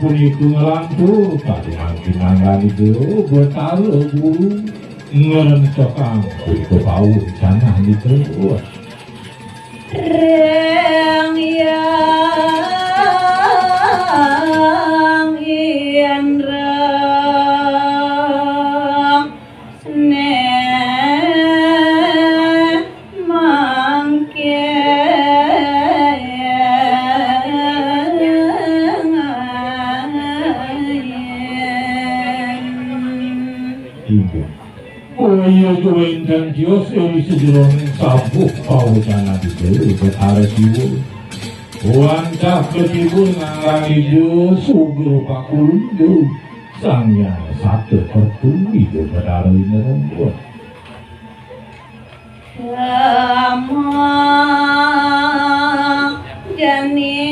pun itu ngelantur tadi angin itu bertaruh bulu ngerencokang itu bau sana itu reng yang reng sene mangke iya tuwing dan Diyos ay sejroning sabuk pautana dito betara siwo wancak ketibul ngarani Diyos sugro pakulundo sangya satu pertuni do betara inerembuan sama jani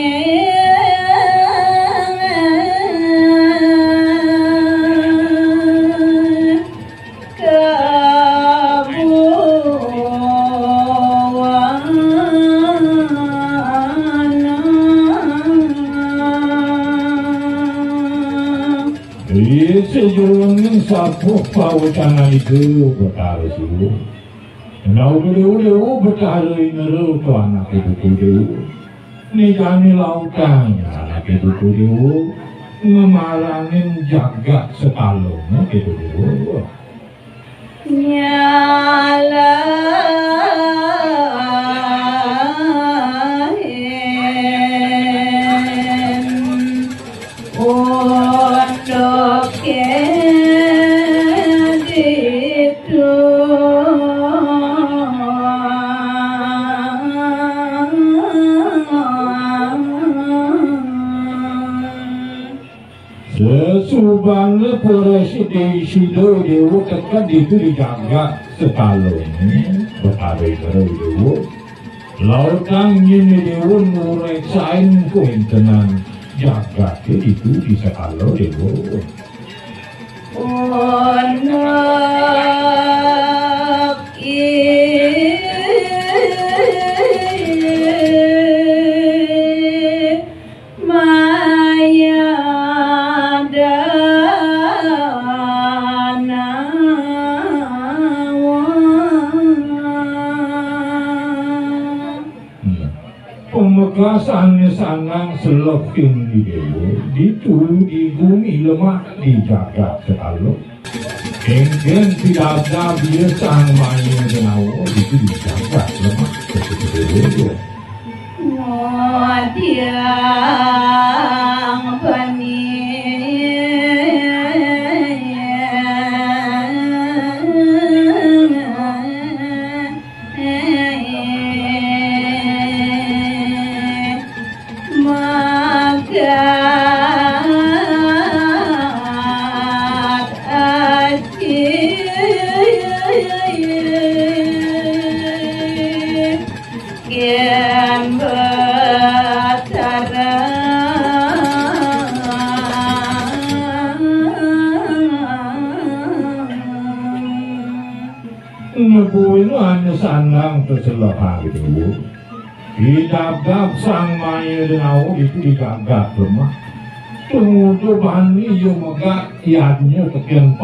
sejroning sabuk pautana itu betara siwo Nau beliau betara inerem to anak itu dewa ni jani lautan anak itu dewa ngemalangin jagat sekalung itu dewa nyala Subang presiden sido dewa tekan itu dijaga sekalung betara inerem dewa lautan ini dewa ngureksain kuintenan jaga itu di sekalung dewa pemekasannya sanang selekin di dewa itu di bumi lemah dijaga sekalung engken tidak ada biasa main genawa itu dijaga lemah seperti dewa Wadiang pani ngebuin hanya sanang terselapah itu didagap sang maya denau itu digagap lemah tunggu bani yang megak iadnya tekian